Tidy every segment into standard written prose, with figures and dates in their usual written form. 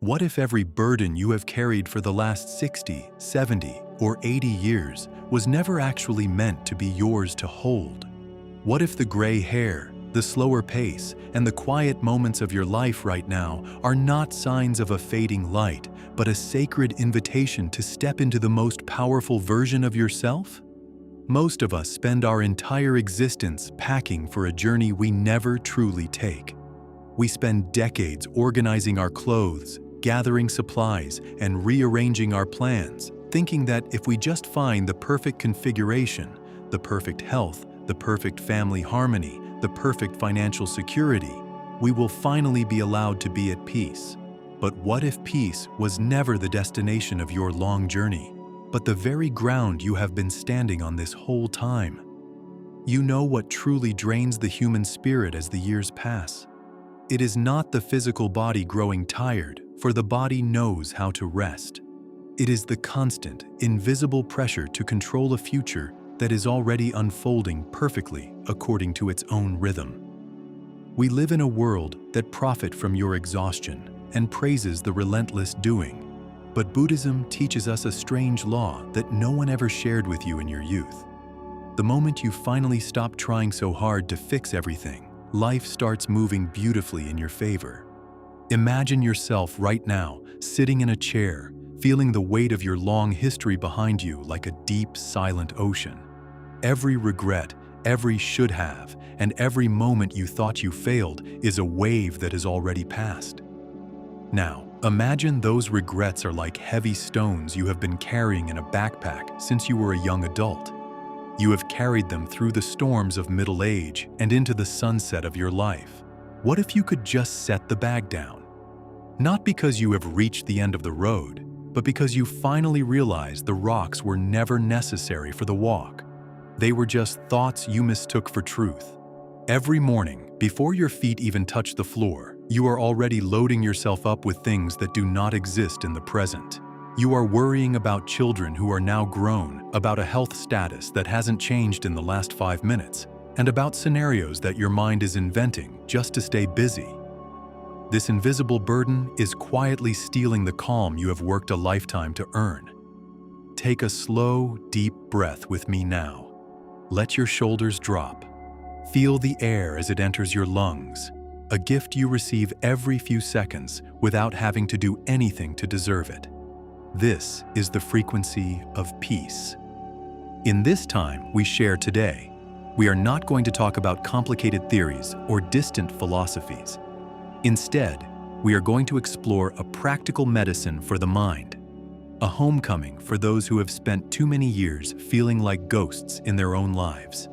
What if every burden you have carried for the last 60, 70, or 80 years was never actually meant to be yours to hold? What if the gray hair, the slower pace, and the quiet moments of your life right now are not signs of a fading light, but a sacred invitation to step into the most powerful version of yourself? Most of us spend our entire existence packing for a journey we never truly take. We spend decades organizing our clothes, gathering supplies, and rearranging our plans, thinking that if we just find the perfect configuration, the perfect health, the perfect family harmony, the perfect financial security, we will finally be allowed to be at peace. But what if peace was never the destination of your long journey, but the very ground you have been standing on this whole time? You know what truly drains the human spirit as the years pass. It is not the physical body growing tired, for the body knows how to rest. It is the constant, invisible pressure to control a future that is already unfolding perfectly according to its own rhythm. We live in a world that profits from your exhaustion and praises the relentless doing. But Buddhism teaches us a strange law that no one ever shared with you in your youth. The moment you finally stop trying so hard to fix everything, life starts moving beautifully in your favor. Imagine yourself right now, sitting in a chair, feeling the weight of your long history behind you like a deep, silent ocean. Every regret, every should have, and every moment you thought you failed is a wave that has already passed. Now, imagine those regrets are like heavy stones you have been carrying in a backpack since you were a young adult. You have carried them through the storms of middle age and into the sunset of your life. What if you could just set the bag down? Not because you have reached the end of the road, but because you finally realized the rocks were never necessary for the walk. They were just thoughts you mistook for truth. Every morning, before your feet even touch the floor, you are already loading yourself up with things that do not exist in the present. You are worrying about children who are now grown, about a health status that hasn't changed in the last 5 minutes, and about scenarios that your mind is inventing just to stay busy. This invisible burden is quietly stealing the calm you have worked a lifetime to earn. Take a slow, deep breath with me now. Let your shoulders drop. Feel the air as it enters your lungs, a gift you receive every few seconds without having to do anything to deserve it. This is the frequency of peace. In this time we share today, we are not going to talk about complicated theories or distant philosophies. Instead, we are going to explore a practical medicine for the mind, a homecoming for those who have spent too many years feeling like ghosts in their own lives.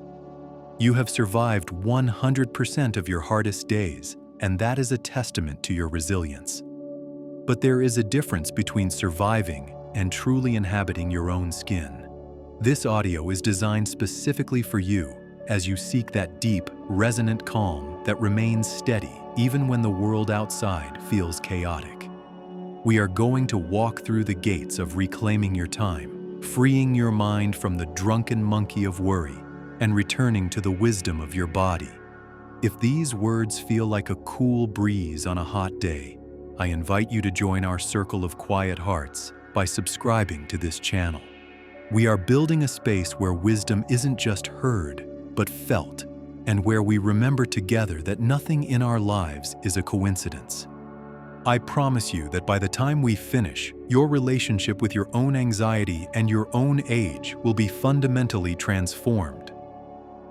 You have survived 100% of your hardest days, and that is a testament to your resilience. But there is a difference between surviving and truly inhabiting your own skin. This audio is designed specifically for you as you seek that deep, resonant calm that remains steady even when the world outside feels chaotic. We are going to walk through the gates of reclaiming your time, freeing your mind from the drunken monkey of worry, and returning to the wisdom of your body. If these words feel like a cool breeze on a hot day, I invite you to join our circle of quiet hearts by subscribing to this channel. We are building a space where wisdom isn't just heard, but felt, and where we remember together that nothing in our lives is a coincidence. I promise you that by the time we finish, your relationship with your own anxiety and your own age will be fundamentally transformed.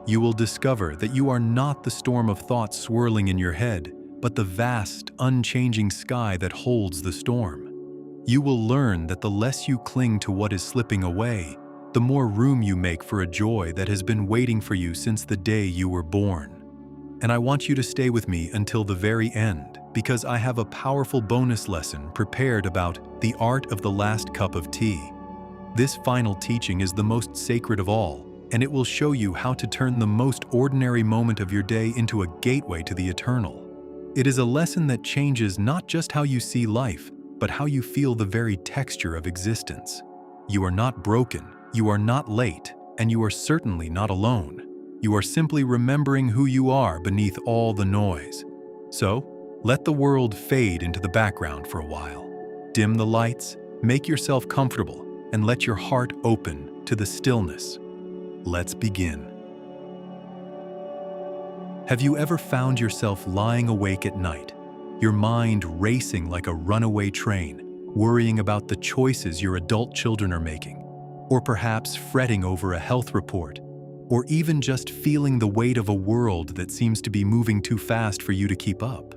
You will discover that you are not the storm of thoughts swirling in your head, but the vast, unchanging sky that holds the storm. You will learn that the less you cling to what is slipping away, the more room you make for a joy that has been waiting for you since the day you were born. And I want you to stay with me until the very end, because I have a powerful bonus lesson prepared about the art of the last cup of tea. This final teaching is the most sacred of all, and it will show you how to turn the most ordinary moment of your day into a gateway to the eternal. It is a lesson that changes not just how you see life, but how you feel the very texture of existence. You are not broken, you are not late, and you are certainly not alone. You are simply remembering who you are beneath all the noise. So, Let the world fade into the background for a while. Dim the lights, make yourself comfortable, and let your heart open to the stillness. Let's begin. Have you ever found yourself lying awake at night, your mind racing like a runaway train, worrying about the choices your adult children are making, or perhaps fretting over a health report, or even just feeling the weight of a world that seems to be moving too fast for you to keep up?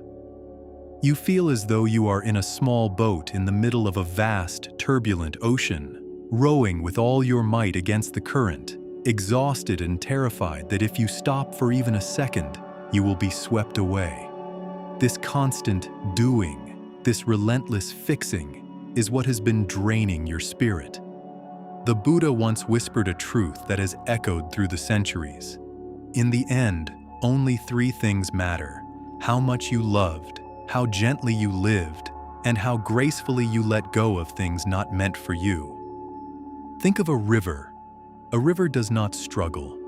You feel as though you are in a small boat in the middle of a vast, turbulent ocean, rowing with all your might against the current, exhausted and terrified that if you stop for even a second, you will be swept away. This constant doing, this relentless fixing, is what has been draining your spirit. The Buddha once whispered a truth that has echoed through the centuries. In the end, only three things matter: how much you loved, how gently you lived, and how gracefully you let go of things not meant for you. Think of a river. A river does not struggle.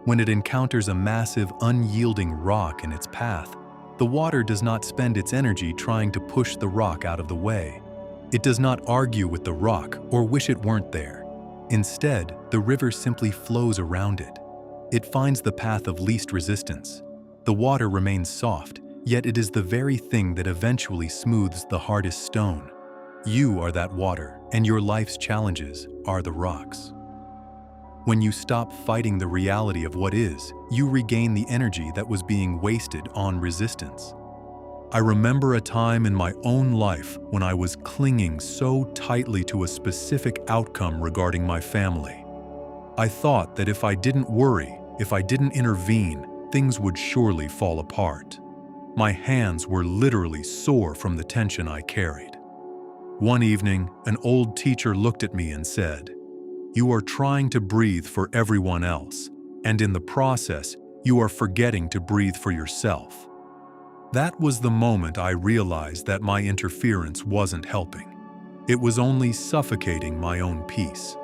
When it encounters a massive, unyielding rock in its path, the water does not spend its energy trying to push the rock out of the way. It does not argue with the rock or wish it weren't there. Instead, the river simply flows around it. It finds the path of least resistance. The water remains soft, yet it is the very thing that eventually smooths the hardest stone. You are that water, and your life's challenges are the rocks. When you stop fighting the reality of what is, you regain the energy that was being wasted on resistance. I remember a time in my own life when I was clinging so tightly to a specific outcome regarding my family. I thought that if I didn't worry, if I didn't intervene, things would surely fall apart. My hands were literally sore from the tension I carried. One evening, an old teacher looked at me and said, "You are trying to breathe for everyone else, and in the process, you are forgetting to breathe for yourself." That was the moment I realized that my interference wasn't helping. It was only suffocating my own peace.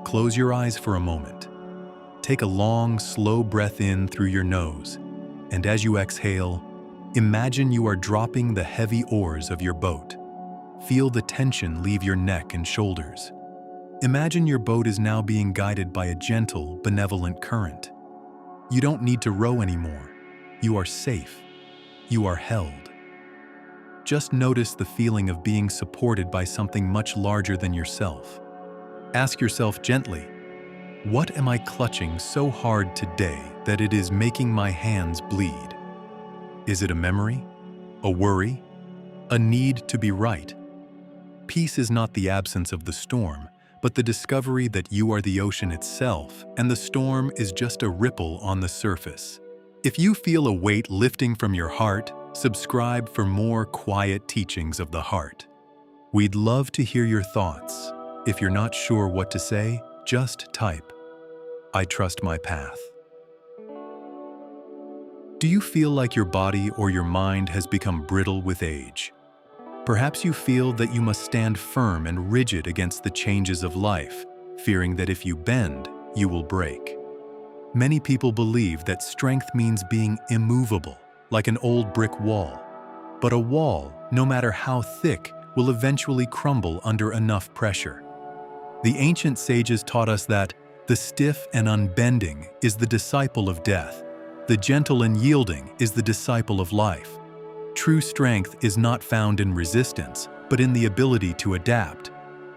Close your eyes for a moment. Take a long, slow breath in through your nose, and as you exhale, imagine you are dropping the heavy oars of your boat. Feel the tension leave your neck and shoulders. Imagine your boat is now being guided by a gentle, benevolent current. You don't need to row anymore. You are safe. You are held. Just notice the feeling of being supported by something much larger than yourself. Ask yourself gently, what am I clutching so hard today that it is making my hands bleed? Is it a memory? A worry? A need to be right? Peace is not the absence of the storm, but the discovery that you are the ocean itself, and the storm is just a ripple on the surface. If you feel a weight lifting from your heart, subscribe for more quiet teachings of the heart. We'd love to hear your thoughts. If you're not sure what to say, just type, "I trust my path." Do you feel like your body or your mind has become brittle with age? Perhaps you feel that you must stand firm and rigid against the changes of life, fearing that if you bend, you will break. Many people believe that strength means being immovable, like an old brick wall. But a wall, no matter how thick, will eventually crumble under enough pressure. The ancient sages taught us that the stiff and unbending is the disciple of death. The gentle and yielding is the disciple of life. True strength is not found in resistance, but in the ability to adapt.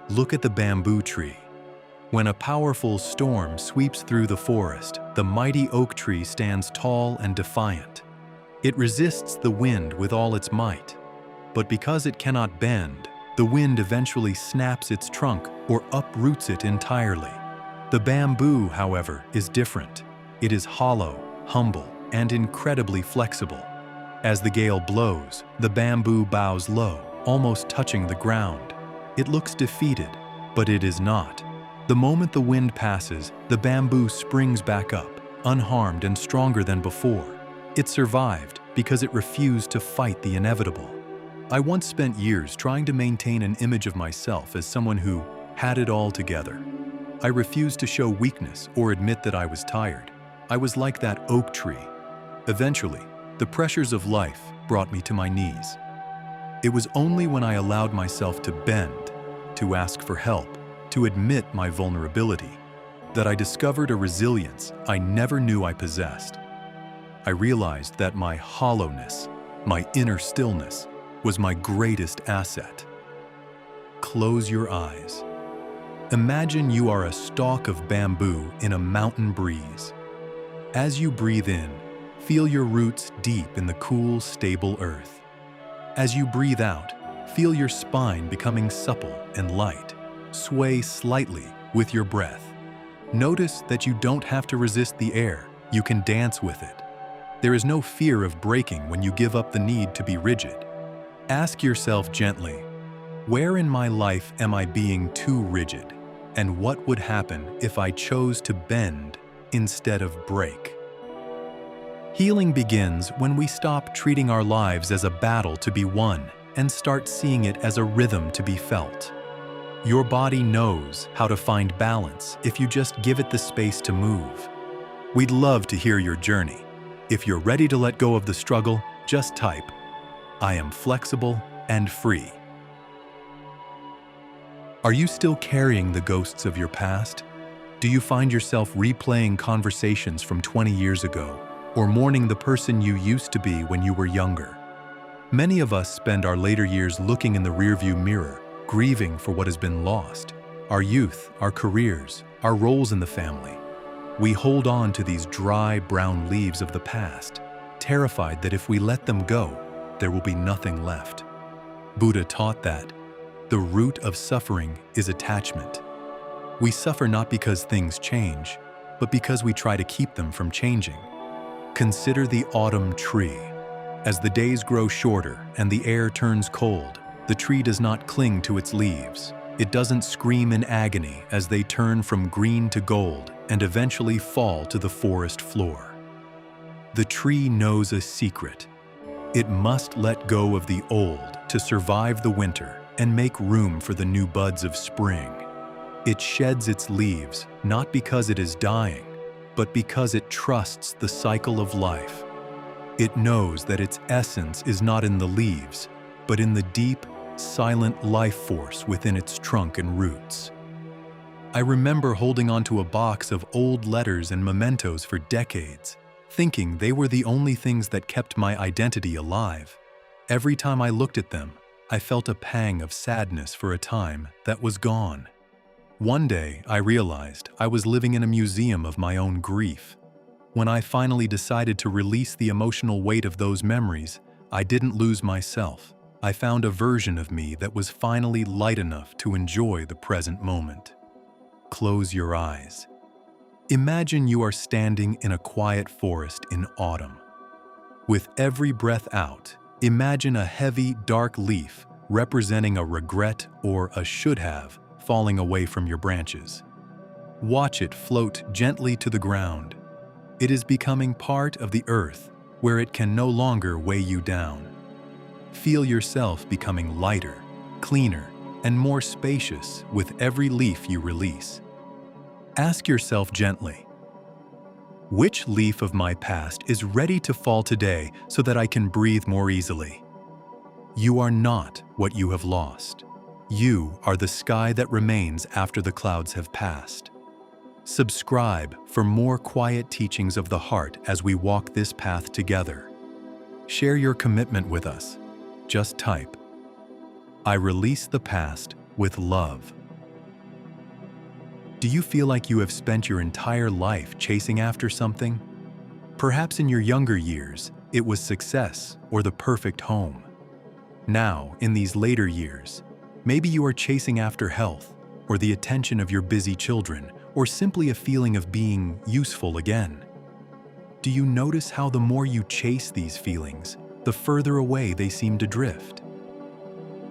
Look at the bamboo tree. When a powerful storm sweeps through the forest, the mighty oak tree stands tall and defiant. It resists the wind with all its might. But because it cannot bend, the wind eventually snaps its trunk or uproots it entirely. The bamboo, however, is different. It is hollow, humble, and incredibly flexible. As the gale blows, the bamboo bows low, almost touching the ground. It looks defeated, but it is not. The moment the wind passes, the bamboo springs back up, unharmed and stronger than before. It survived because it refused to fight the inevitable. I once spent years trying to maintain an image of myself as someone who had it all together. I refused to show weakness or admit that I was tired. I was like that oak tree. Eventually, the pressures of life, brought me to my knees. It was only when I allowed myself to bend, to ask for help, to admit my vulnerability, that I discovered a resilience I never knew I possessed. I realized that my hollowness, my inner stillness, was my greatest asset. Close your eyes. Imagine you are a stalk of bamboo in a mountain breeze. As you breathe in, feel your roots deep in the cool, stable earth. As you breathe out, feel your spine becoming supple and light. Sway slightly with your breath. Notice that you don't have to resist the air, you can dance with it. There is no fear of breaking when you give up the need to be rigid. Ask yourself gently, where in my life am I being too rigid? And what would happen if I chose to bend instead of break? Healing begins when we stop treating our lives as a battle to be won and start seeing it as a rhythm to be felt. Your body knows how to find balance if you just give it the space to move. We'd love to hear your journey. If you're ready to let go of the struggle, just type, "I am flexible and free." Are you still carrying the ghosts of your past? Do you find yourself replaying conversations from 20 years ago, or mourning the person you used to be when you were younger? Many of us spend our later years looking in the rearview mirror, grieving for what has been lost, our youth, our careers, our roles in the family. We hold on to these dry, brown leaves of the past, terrified that if we let them go, there will be nothing left. Buddha taught that the root of suffering is attachment. We suffer not because things change, but because we try to keep them from changing. Consider the autumn tree. As the days grow shorter and the air turns cold, the tree does not cling to its leaves. It doesn't scream in agony as they turn from green to gold and eventually fall to the forest floor. The tree knows a secret. It must let go of the old to survive the winter and make room for the new buds of spring. It sheds its leaves not because it is dying, but because it trusts the cycle of life. It knows that its essence is not in the leaves, but in the deep, silent life force within its trunk and roots. I remember holding onto a box of old letters and mementos for decades, thinking they were the only things that kept my identity alive. Every time I looked at them, I felt a pang of sadness for a time that was gone. One day, I realized I was living in a museum of my own grief. When I finally decided to release the emotional weight of those memories, I didn't lose myself. I found a version of me that was finally light enough to enjoy the present moment. Close your eyes. Imagine you are standing in a quiet forest in autumn. With every breath out, imagine a heavy, dark leaf representing a regret or a should have falling away from your branches. Watch it float gently to the ground. It is becoming part of the earth where it can no longer weigh you down. Feel yourself becoming lighter, cleaner, and more spacious with every leaf you release. Ask yourself gently, which leaf of my past is ready to fall today so that I can breathe more easily? You are not what you have lost. You are the sky that remains after the clouds have passed. Subscribe for more quiet teachings of the heart as we walk this path together. Share your commitment with us. Just type, "I release the past with love." Do you feel like you have spent your entire life chasing after something? Perhaps in your younger years, it was success or the perfect home. Now, in these later years, maybe you are chasing after health, or the attention of your busy children, or simply a feeling of being useful again. Do you notice how the more you chase these feelings, the further away they seem to drift?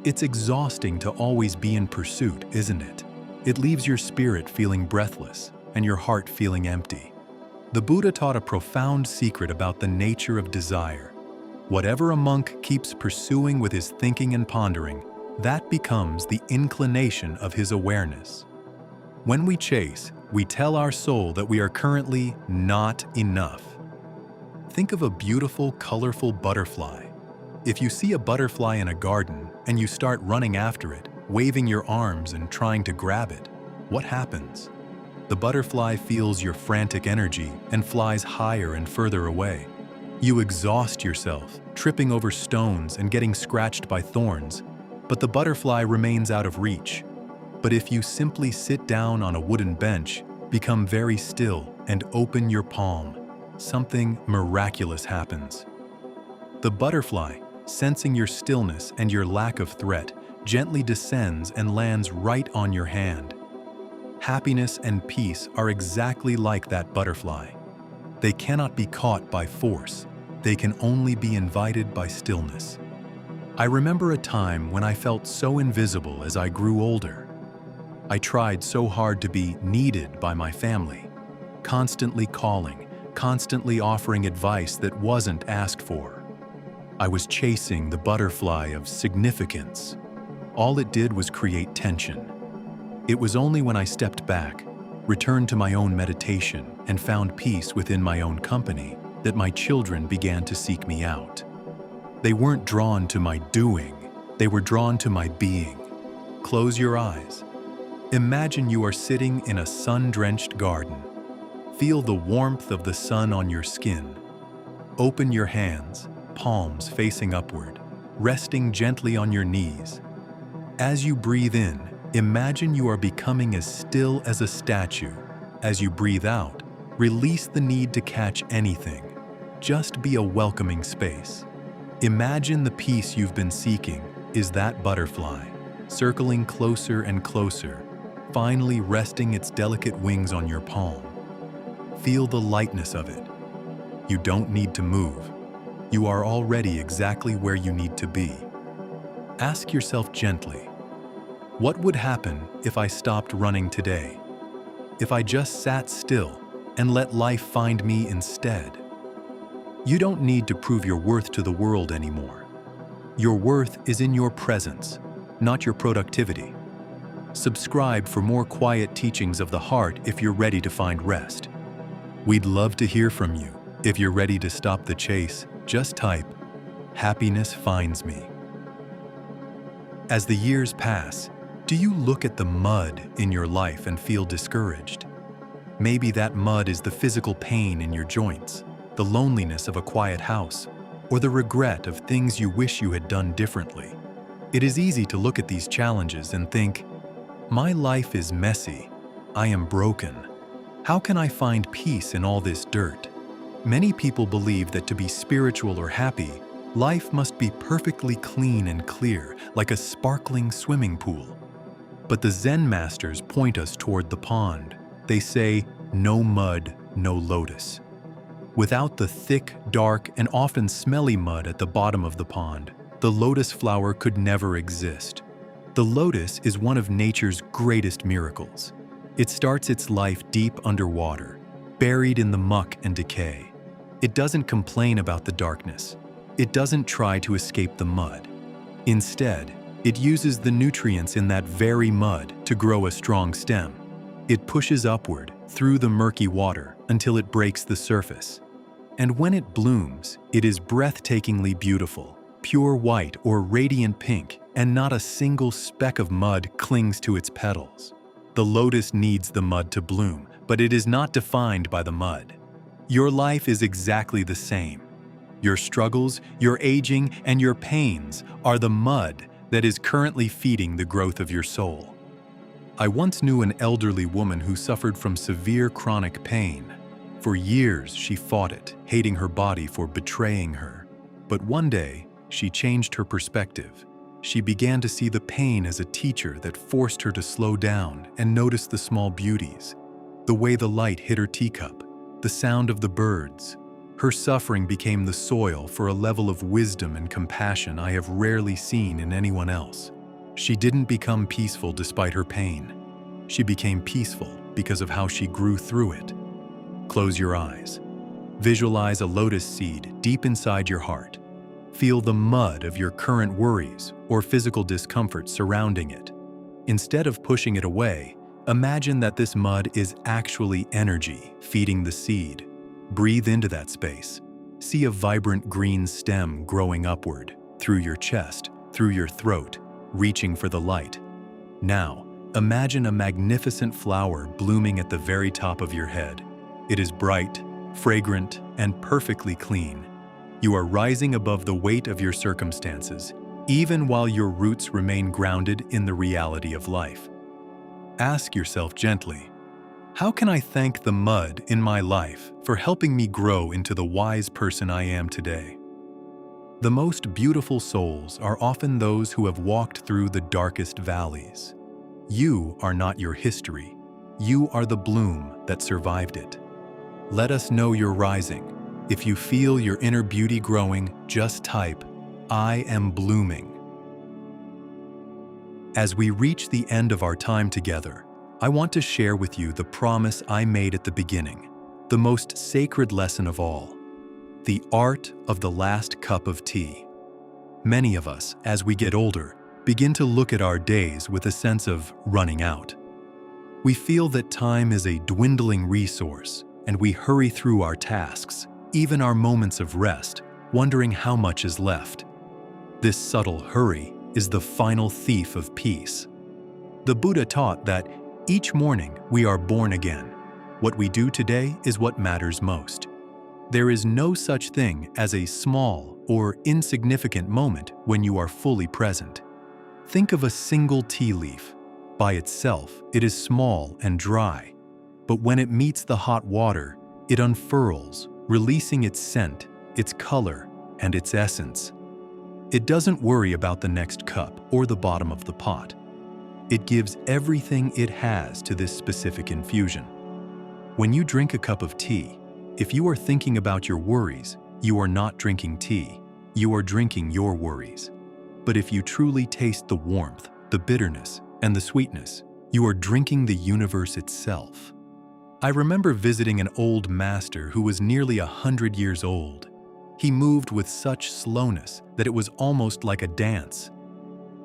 It's exhausting to always be in pursuit, isn't it? It leaves your spirit feeling breathless and your heart feeling empty. The Buddha taught a profound secret about the nature of desire. Whatever a monk keeps pursuing with his thinking and pondering, that becomes the inclination of his awareness. When we chase, we tell our soul that we are currently not enough. Think of a beautiful, colorful butterfly. If you see a butterfly in a garden and you start running after it, waving your arms and trying to grab it, what happens? The butterfly feels your frantic energy and flies higher and further away. You exhaust yourself, tripping over stones and getting scratched by thorns, but the butterfly remains out of reach. But if you simply sit down on a wooden bench, become very still, and open your palm, something miraculous happens. The butterfly, sensing your stillness and your lack of threat, gently descends and lands right on your hand. Happiness and peace are exactly like that butterfly. They cannot be caught by force. They can only be invited by stillness. I remember a time when I felt so invisible as I grew older. I tried so hard to be needed by my family, constantly calling, constantly offering advice that wasn't asked for. I was chasing the butterfly of significance. All it did was create tension. It was only when I stepped back, returned to my own meditation, and found peace within my own company that my children began to seek me out. They weren't drawn to my doing, they were drawn to my being. Close your eyes. Imagine you are sitting in a sun-drenched garden. Feel the warmth of the sun on your skin. Open your hands, palms facing upward, resting gently on your knees. As you breathe in, imagine you are becoming as still as a statue. As you breathe out, release the need to catch anything. Just be a welcoming space. Imagine the peace you've been seeking is that butterfly, circling closer and closer, finally resting its delicate wings on your palm. Feel the lightness of it. You don't need to move. You are already exactly where you need to be. Ask yourself gently, what would happen if I stopped running today? If I just sat still and let life find me instead? You don't need to prove your worth to the world anymore. Your worth is in your presence, not your productivity. Subscribe for more quiet teachings of the heart if you're ready to find rest. We'd love to hear from you. If you're ready to stop the chase, just type, "Happiness finds me." As the years pass, do you look at the mud in your life and feel discouraged? Maybe that mud is the physical pain in your joints, the loneliness of a quiet house, or the regret of things you wish you had done differently. It is easy to look at these challenges and think, my life is messy, I am broken. How can I find peace in all this dirt? Many people believe that to be spiritual or happy, life must be perfectly clean and clear, like a sparkling swimming pool. But the Zen masters point us toward the pond. They say, no mud, no lotus. Without the thick, dark, and often smelly mud at the bottom of the pond, the lotus flower could never exist. The lotus is one of nature's greatest miracles. It starts its life deep underwater, buried in the muck and decay. It doesn't complain about the darkness. It doesn't try to escape the mud. Instead, it uses the nutrients in that very mud to grow a strong stem. It pushes upward through the murky water until it breaks the surface. And when it blooms, it is breathtakingly beautiful, pure white or radiant pink, and not a single speck of mud clings to its petals. The lotus needs the mud to bloom, but it is not defined by the mud. Your life is exactly the same. Your struggles, your aging, and your pains are the mud that is currently feeding the growth of your soul. I once knew an elderly woman who suffered from severe chronic pain. For years, she fought it, hating her body for betraying her. But one day, she changed her perspective. She began to see the pain as a teacher that forced her to slow down and notice the small beauties. The way the light hit her teacup, the sound of the birds. Her suffering became the soil for a level of wisdom and compassion I have rarely seen in anyone else. She didn't become peaceful despite her pain. She became peaceful because of how she grew through it. Close your eyes. Visualize a lotus seed deep inside your heart. Feel the mud of your current worries or physical discomfort surrounding it. Instead of pushing it away, imagine that this mud is actually energy feeding the seed. Breathe into that space. See a vibrant green stem growing upward. through your chest, through your throat, reaching for the light. Now, imagine a magnificent flower blooming at the very top of your head. It is bright, fragrant, and perfectly clean. You are rising above the weight of your circumstances, even while your roots remain grounded in the reality of life. Ask yourself gently, how can I thank the mud in my life for helping me grow into the wise person I am today? The most beautiful souls are often those who have walked through the darkest valleys. You are not your history. You are the bloom that survived it. Let us know you're rising. If you feel your inner beauty growing, just type, "I am blooming." As we reach the end of our time together, I want to share with you the promise I made at the beginning, the most sacred lesson of all, the art of the last cup of tea. Many of us, as we get older, begin to look at our days with a sense of running out. We feel that time is a dwindling resource, and we hurry through our tasks, even our moments of rest, wondering how much is left. This subtle hurry is the final thief of peace. The Buddha taught that each morning we are born again. What we do today is what matters most. There is no such thing as a small or insignificant moment when you are fully present. Think of a single tea leaf. By itself, it is small and dry, but when it meets the hot water, it unfurls, releasing its scent, its color, and its essence. It doesn't worry about the next cup or the bottom of the pot. It gives everything it has to this specific infusion. When you drink a cup of tea, if you are thinking about your worries, you are not drinking tea, you are drinking your worries. But if you truly taste the warmth, the bitterness, and the sweetness, you are drinking the universe itself. I remember visiting an old master who was nearly 100 years old. He moved with such slowness that it was almost like a dance.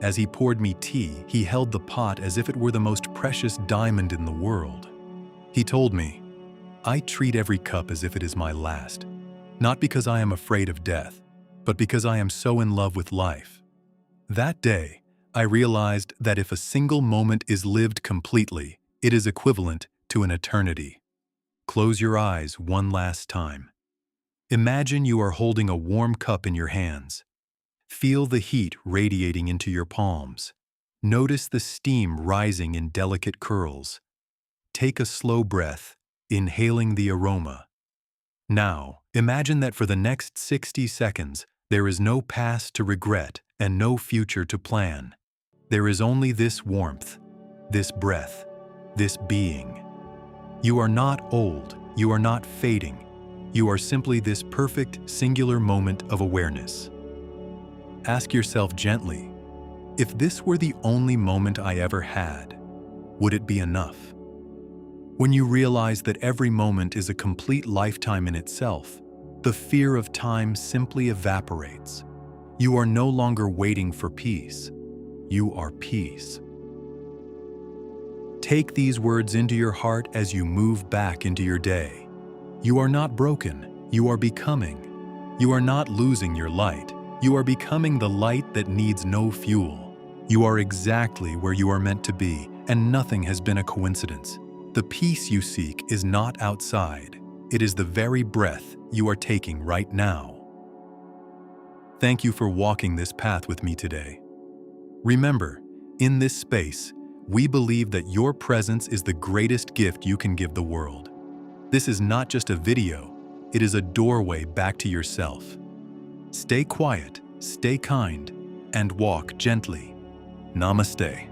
As he poured me tea, he held the pot as if it were the most precious diamond in the world. He told me, "I treat every cup as if it is my last, not because I am afraid of death, but because I am so in love with life." That day, I realized that if a single moment is lived completely, it is equivalent to an eternity. Close your eyes one last time. Imagine you are holding a warm cup in your hands. Feel the heat radiating into your palms. Notice the steam rising in delicate curls. Take a slow breath, inhaling the aroma. Now, imagine that for the next 60 seconds, there is no past to regret and no future to plan. There is only this warmth, this breath, this being. You are not old, you are not fading. You are simply this perfect, singular moment of awareness. Ask yourself gently, if this were the only moment I ever had, would it be enough? When you realize that every moment is a complete lifetime in itself, the fear of time simply evaporates. You are no longer waiting for peace. You are peace. Take these words into your heart as you move back into your day. You are not broken, you are becoming. You are not losing your light, you are becoming the light that needs no fuel. You are exactly where you are meant to be, and nothing has been a coincidence. The peace you seek is not outside. It is the very breath you are taking right now. Thank you for walking this path with me today. Remember, in this space, we believe that your presence is the greatest gift you can give the world. This is not just a video, it is a doorway back to yourself. Stay quiet, stay kind, and walk gently. Namaste.